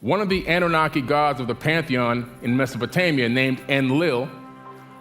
One of the Anunnaki gods of the pantheon in Mesopotamia, named Enlil,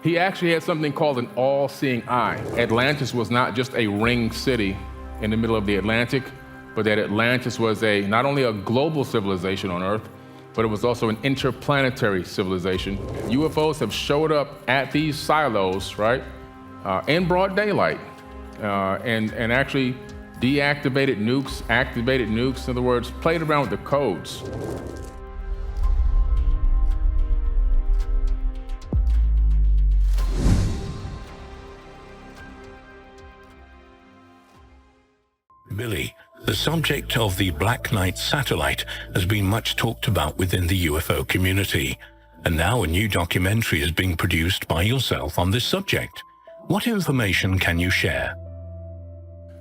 he actually had something called an all-seeing eye. Atlantis was not just a ringed city in the middle of the Atlantic, but that Atlantis was not only a global civilization on Earth, but it was also an interplanetary civilization. UFOs have showed up at these silos, right, in broad daylight, and actually deactivated nukes, activated nukes, in other words, played around with the codes. Billy, the subject of the Black Knight satellite has been much talked about within the UFO community, and now a new documentary is being produced by yourself on this subject. What information can you share?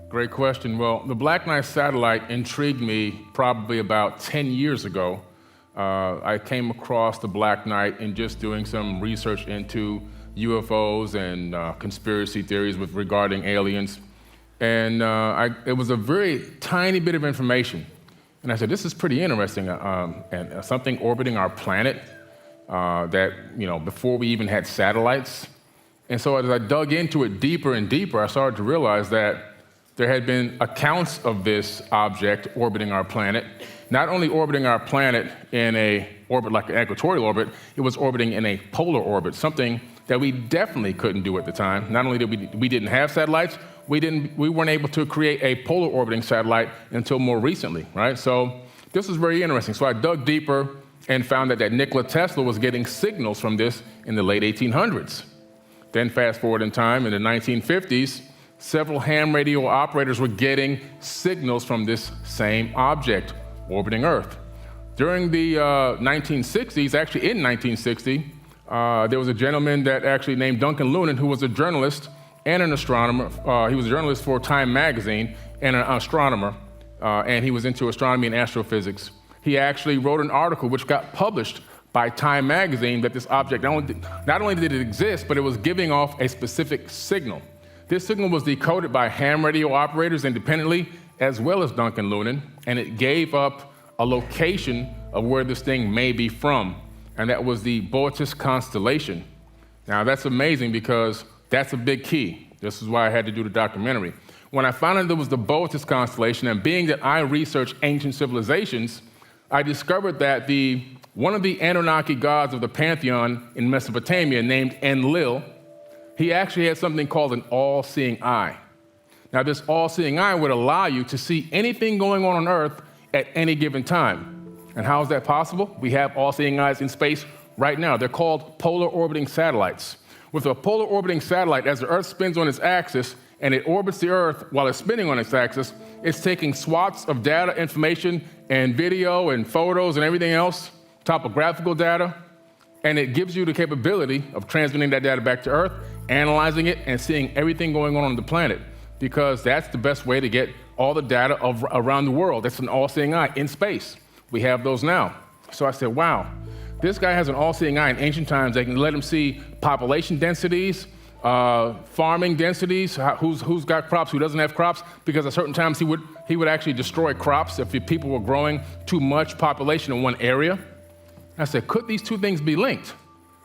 Great question. Well, the Black Knight satellite intrigued me probably about 10 years ago. I came across the Black Knight in just doing some research into UFOs and conspiracy theories regarding aliens. And it was a very tiny bit of information. And I said, this is pretty interesting, and something orbiting our planet before we even had satellites. And so as I dug into it deeper and deeper, I started to realize that there had been accounts of this object orbiting our planet, not only orbiting our planet in an orbit like an equatorial orbit, it was orbiting in a polar orbit, something that we definitely couldn't do at the time. Not only did we didn't have satellites, we weren't able to create a polar orbiting satellite until more recently, right? So this was very interesting. So I dug deeper and found that Nikola Tesla was getting signals from this in the late 1800s. Then fast forward in time, in the 1950s, several ham radio operators were getting signals from this same object orbiting Earth. During the 1960s, actually in 1960, there was a gentleman that actually named Duncan Lunan, who was a journalist and an astronomer. He was a journalist for Time magazine and an astronomer, and he was into astronomy and astrophysics. He actually wrote an article which got published by Time magazine that this object, not only did it exist, but it was giving off a specific signal. This signal was decoded by ham radio operators independently, as well as Duncan Lunan, and it gave up a location of where this thing may be from, and that was the Boötes constellation. Now that's amazing because that's a big key. This is why I had to do the documentary. When I found out there was the Boötes constellation, and being that I research ancient civilizations, I discovered that one of the Anunnaki gods of the pantheon in Mesopotamia, named Enlil, he actually had something called an all-seeing eye. Now, this all-seeing eye would allow you to see anything going on Earth at any given time. And how is that possible? We have all-seeing eyes in space right now. They're called polar orbiting satellites. With a polar orbiting satellite, as the Earth spins on its axis and it orbits the Earth while it's spinning on its axis, it's taking swaths of data, information, and video and photos and everything else, topographical data, and it gives you the capability of transmitting that data back to Earth, analyzing it, and seeing everything going on the planet, because that's the best way to get all the data around the world. That's an all-seeing eye in space. We have those now. So I said, wow, this guy has an all-seeing eye. In ancient times, they can let him see population densities, farming densities, who's got crops, who doesn't have crops, because at certain times he would actually destroy crops if people were growing too much population in one area. I said, could these two things be linked?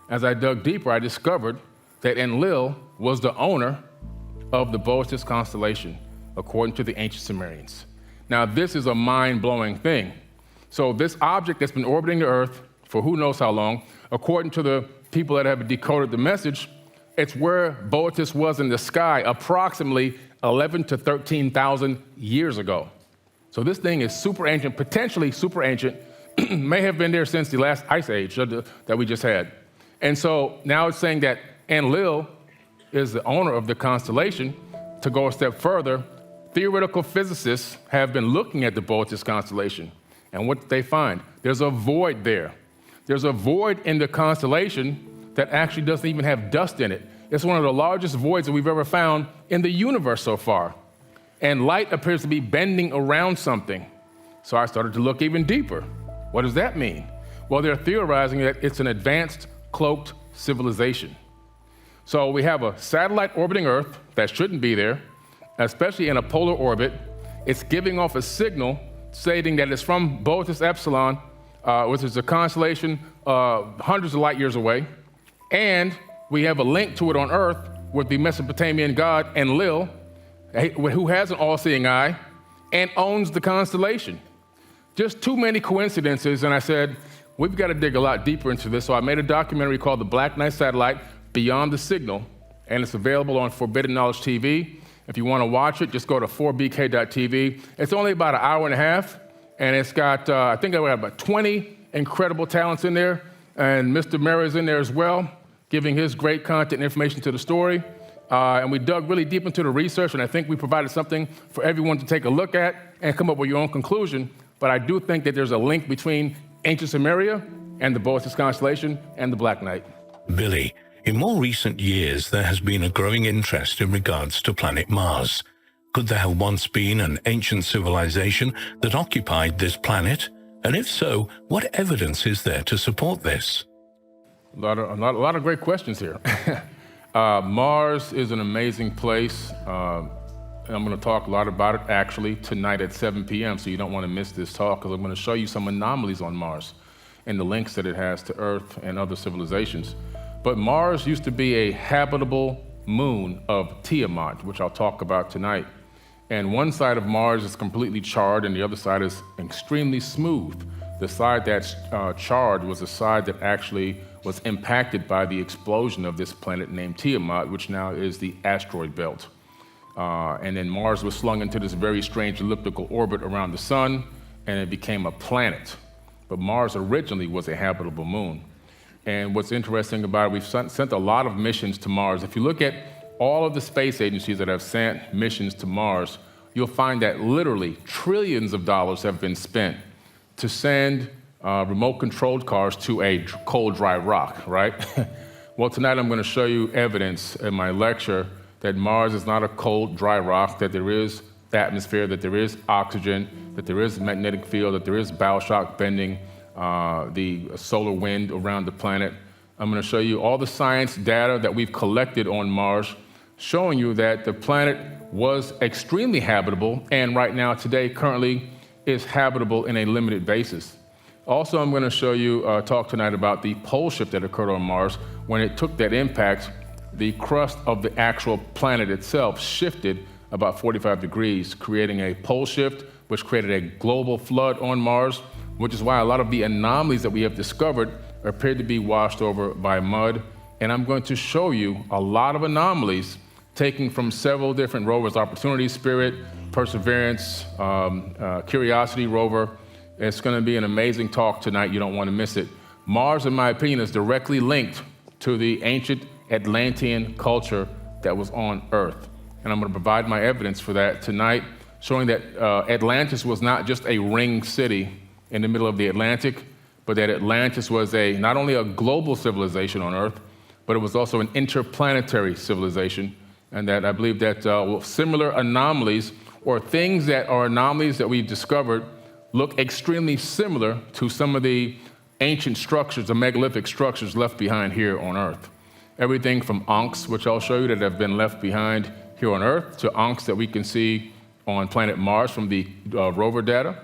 As I dug deeper, I discovered that Enlil was the owner of the Boötes constellation, according to the ancient Sumerians. Now, this is a mind-blowing thing. So this object that's been orbiting the Earth for who knows how long, according to the people that have decoded the message, it's where Boötes was in the sky approximately 11 to 13,000 years ago. So this thing is super ancient, potentially super ancient, may have been there since the last ice age that we just had. And so now it's saying that Enlil is the owner of the constellation. To go a step further, theoretical physicists have been looking at the Boötes constellation. And what did they find? There's a void there. There's a void in the constellation that actually doesn't even have dust in it. It's one of the largest voids that we've ever found in the universe so far. And light appears to be bending around something. So I started to look even deeper. What does that mean? Well, they're theorizing that it's an advanced cloaked civilization. So we have a satellite orbiting Earth that shouldn't be there, especially in a polar orbit. It's giving off a signal stating that it's from Boötes Epsilon, which is a constellation hundreds of light years away. And we have a link to it on Earth with the Mesopotamian god Enlil, who has an all-seeing eye and owns the constellation. Just too many coincidences, and I said, we've got to dig a lot deeper into this. So I made a documentary called The Black Knight Satellite, Beyond the Signal, and it's available on Forbidden Knowledge TV. If you want to watch it, just go to 4bk.tv. It's only about an hour and a half, and it's got, I think I have about 20 incredible talents in there, and Mr. Murray's in there as well, giving his great content and information to the story. And we dug really deep into the research, and I think we provided something for everyone to take a look at and come up with your own conclusion. But I do think that there's a link between ancient Sumeria and the Boötes constellation and the Black Knight. Billy, in more recent years, there has been a growing interest in regards to planet Mars. Could there have once been an ancient civilization that occupied this planet? And if so, what evidence is there to support this? A lot of great questions here. Mars is an amazing place. And I'm going to talk a lot about it actually tonight at 7 p.m., so you don't want to miss this talk, because I'm going to show you some anomalies on Mars and the links that it has to Earth and other civilizations. But Mars used to be a habitable moon of Tiamat, which I'll talk about tonight. And one side of Mars is completely charred and the other side is extremely smooth. The side that's charred was the side that actually was impacted by the explosion of this planet named Tiamat, which now is the asteroid belt. And then Mars was slung into this very strange elliptical orbit around the sun, and it became a planet. But Mars originally was a habitable moon. And what's interesting about it, we've sent a lot of missions to Mars. If you look at all of the space agencies that have sent missions to Mars, you'll find that literally trillions of dollars have been spent to send remote-controlled cars to a cold, dry rock, right? Well, tonight I'm going to show you evidence in my lecture that Mars is not a cold, dry rock, that there is atmosphere, that there is oxygen, that there is magnetic field, that there is bow shock bending, the solar wind around the planet. I'm going to show you all the science data that we've collected on Mars, showing you that the planet was extremely habitable, and right now, today, currently, is habitable in a limited basis. Also, I'm going to show you, talk tonight about the pole shift that occurred on Mars. When it took that impact, the crust of the actual planet itself shifted about 45 degrees, creating a pole shift, which created a global flood on Mars, which is why a lot of the anomalies that we have discovered appear to be washed over by mud. And I'm going to show you a lot of anomalies taken from several different rovers: Opportunity, Spirit, Perseverance, Curiosity rover. It's going to be an amazing talk tonight. You don't want to miss it. Mars, in my opinion, is directly linked to the ancient Atlantean culture that was on Earth. And I'm going to provide my evidence for that tonight, showing that Atlantis was not just a ring city in the middle of the Atlantic, but that Atlantis was not only a global civilization on Earth, but it was also an interplanetary civilization, and that I believe that similar anomalies, or things that are anomalies that we've discovered, look extremely similar to some of the ancient structures, the megalithic structures left behind here on Earth. Everything from ankhs, which I'll show you, that have been left behind here on Earth, to ankhs that we can see on planet Mars from the rover data,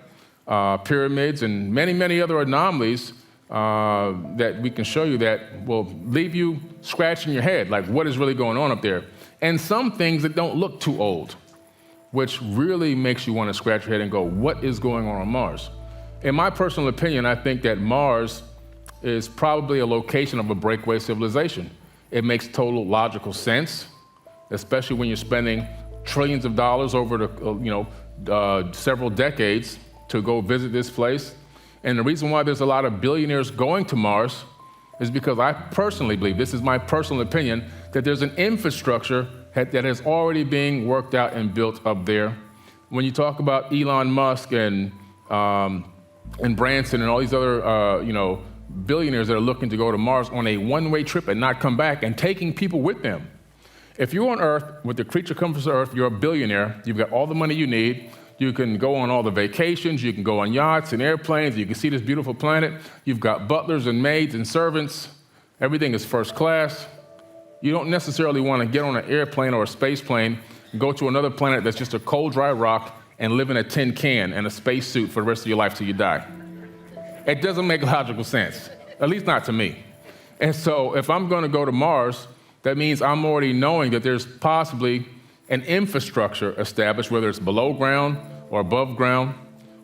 pyramids, and many, many other anomalies that we can show you that will leave you scratching your head, like what is really going on up there. And some things that don't look too old, which really makes you want to scratch your head and go, what is going on Mars? In my personal opinion, I think that Mars is probably a location of a breakaway civilization. It makes total logical sense, especially when you're spending trillions of dollars over the several decades to go visit this place. And the reason why there's a lot of billionaires going to Mars is because I personally believe, this is my personal opinion, that there's an infrastructure that is already being worked out and built up there. When you talk about Elon Musk and Branson and all these other billionaires that are looking to go to Mars on a one-way trip and not come back, and taking people with them. If you're on Earth, with the creature comforts of Earth, you're a billionaire, you've got all the money you need, you can go on all the vacations, you can go on yachts and airplanes, you can see this beautiful planet, you've got butlers and maids and servants, everything is first class. You don't necessarily want to get on an airplane or a space plane, go to another planet that's just a cold, dry rock, and live in a tin can and a spacesuit for the rest of your life till you die. It doesn't make logical sense, at least not to me. And so if I'm going to go to Mars, that means I'm already knowing that there's possibly an infrastructure established, whether it's below ground or above ground.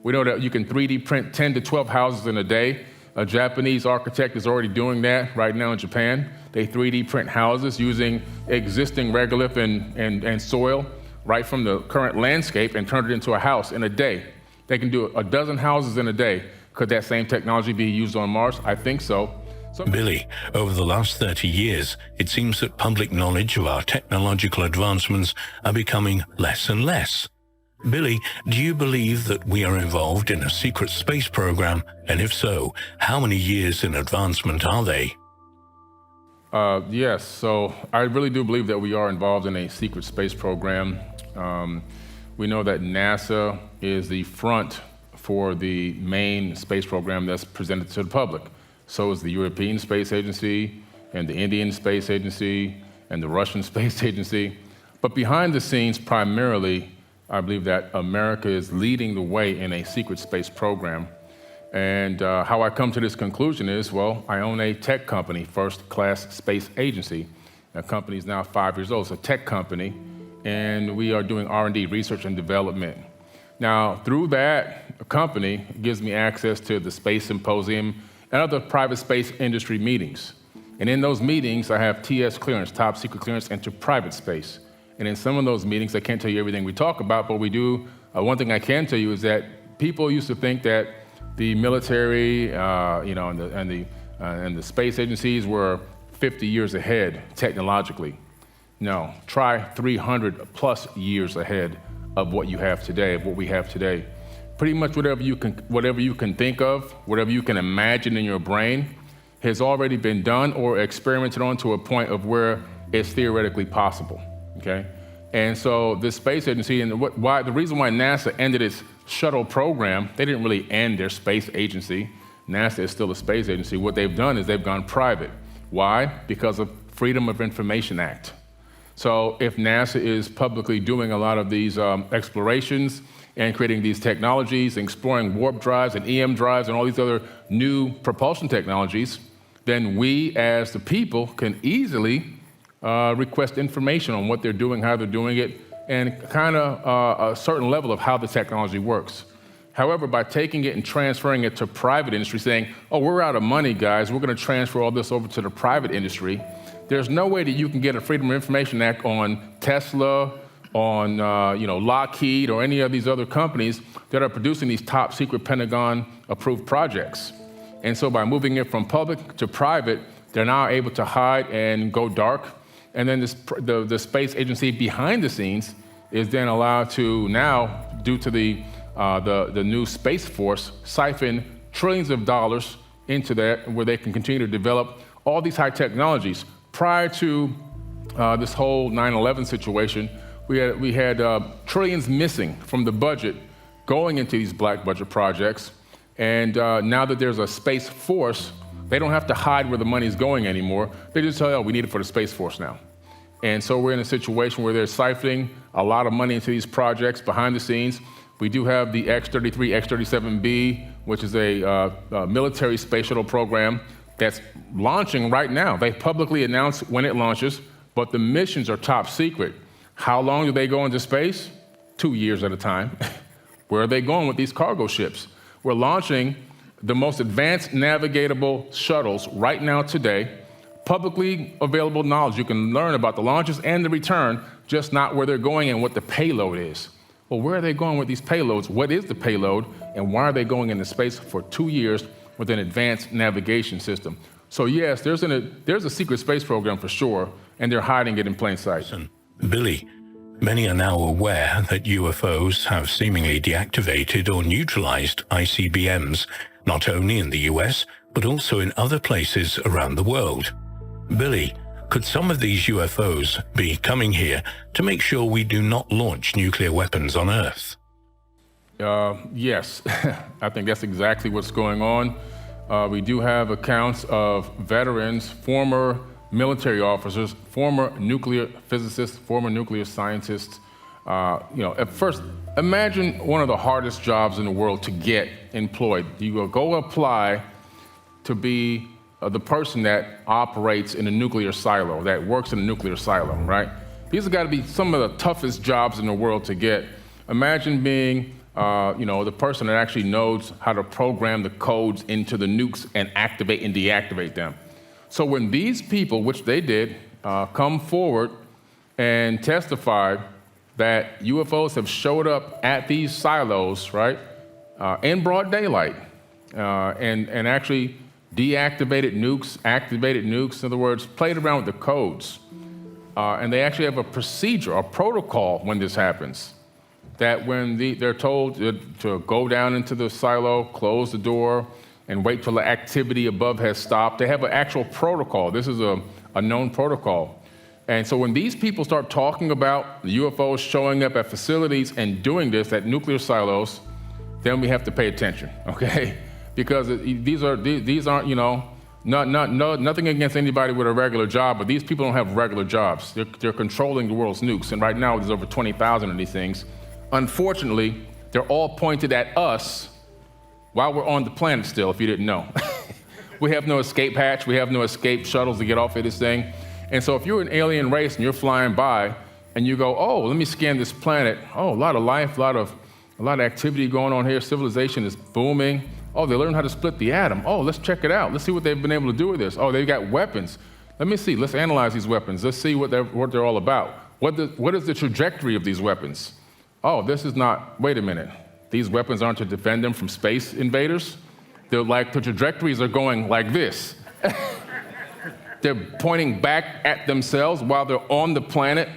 We know that you can 3D print 10 to 12 houses in a day. A Japanese architect is already doing that right now in Japan. They 3D print houses using existing regolith and soil right from the current landscape and turn it into a house in a day. They can do a dozen houses in a day. Could that same technology be used on Mars? I think so. Billy, over the last 30 years, it seems that public knowledge of our technological advancements are becoming less and less. Billy, do you believe that we are involved in a secret space program? And if so, how many years in advancement are they? Yes, so I really do believe that we are involved in a secret space program. We know that NASA is the front for the main space program that's presented to the public. So is the European Space Agency and the Indian Space Agency and the Russian Space Agency. But behind the scenes, primarily, I believe that America is leading the way in a secret space program. And how I come to this conclusion is, well, I own a tech company, First Class Space Agency. That company is now 5 years old. It's a tech company, and we are doing R&D, research and development. Now, through that company, it gives me access to the Space Symposium and other private space industry meetings. And in those meetings, I have TS clearance, top secret clearance, into private space. And in some of those meetings, I can't tell you everything we talk about, but we do. One thing I can tell you is that people used to think that the military, and the space agencies were 50 years ahead technologically. No, try 300 plus years ahead of what you have today, of what we have today. Pretty much whatever you can think of, whatever you can imagine in your brain, has already been done or experimented on to a point of where it's theoretically possible. Okay, and so this space agency, and the reason why NASA ended its shuttle program, they didn't really end their space agency. NASA is still a space agency. What they've done is they've gone private. Why? Because of Freedom of Information Act. So if NASA is publicly doing a lot of these explorations and creating these technologies, exploring warp drives and EM drives and all these other new propulsion technologies, then we as the people can easily request information on what they're doing, how they're doing it, and kind of a certain level of how the technology works. However, by taking it and transferring it to private industry, saying, oh, we're out of money, guys, we're going to transfer all this over to the private industry, there's no way that you can get a Freedom of Information Act on Tesla, on Lockheed, or any of these other companies that are producing these top secret Pentagon-approved projects. And so by moving it from public to private, they're now able to hide and go dark. And then the space agency behind the scenes is then allowed to now, due to the new Space Force, siphon trillions of dollars into that, where they can continue to develop all these high technologies. Prior to this whole 9/11 situation, we had trillions missing from the budget going into these black budget projects. And now that there's a Space Force, they don't have to hide where the money's going anymore. They just tell you, oh, we need it for the Space Force now. And so we're in a situation where they're siphoning a lot of money into these projects behind the scenes. We do have the X-33, X-37B, which is a military space shuttle program that's launching right now. They publicly announce when it launches, but the missions are top secret. How long do they go into space? 2 years at a time. Where are they going with these cargo ships? We're launching the most advanced navigatable shuttles right now today, publicly available knowledge. You can learn about the launches and the return, just not where they're going and what the payload is. Well, where are they going with these payloads? What is the payload? And why are they going into space for 2 years with an advanced navigation system? So yes, there's a secret space program for sure, and they're hiding it in plain sight. Billy, many are now aware that UFOs have seemingly deactivated or neutralized ICBMs, not only in the US, but also in other places around the world. Billy, could some of these UFOs be coming here to make sure we do not launch nuclear weapons on Earth? Yes, I think that's exactly what's going on. We do have accounts of veterans, former military officers, former nuclear physicists, former nuclear scientists, At first, imagine one of the hardest jobs in the world to get employed. You will go apply to be the person that operates in a nuclear silo, that works in a nuclear silo, right? These have got to be some of the toughest jobs in the world to get. Imagine being, the person that actually knows how to program the codes into the nukes and activate and deactivate them. So when these people, which they did, come forward and testify that UFOs have showed up at these silos, right, in broad daylight, and actually deactivated nukes, activated nukes, in other words, played around with the codes. And they actually have a procedure, a protocol when this happens, that when they're told to go down into the silo, close the door, and wait till the activity above has stopped. They have an actual protocol. This is a known protocol. And so when these people start talking about the UFOs showing up at facilities and doing this at nuclear silos, then we have to pay attention, okay? Because these aren't, nothing against anybody with a regular job, but these people don't have regular jobs. They're controlling the world's nukes, and right now there's over 20,000 of these things. Unfortunately, they're all pointed at us while we're on the planet still, if you didn't know. We have no escape hatch, we have no escape shuttles to get off of this thing. And so if you're an alien race and you're flying by and you go, oh, let me scan this planet. Oh, a lot of life, a lot of activity going on here. Civilization is booming. Oh, they learned how to split the atom. Oh, let's check it out. Let's see what they've been able to do with this. Oh, they've got weapons. Let me see. Let's analyze these weapons. Let's see what they're all about. What is the trajectory of these weapons? Oh, this is not, wait a minute. These weapons aren't to defend them from space invaders. They're like, the trajectories are going like this. They're pointing back at themselves while they're on the planet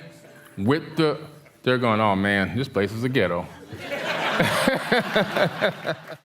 they're going, oh man, this place is a ghetto.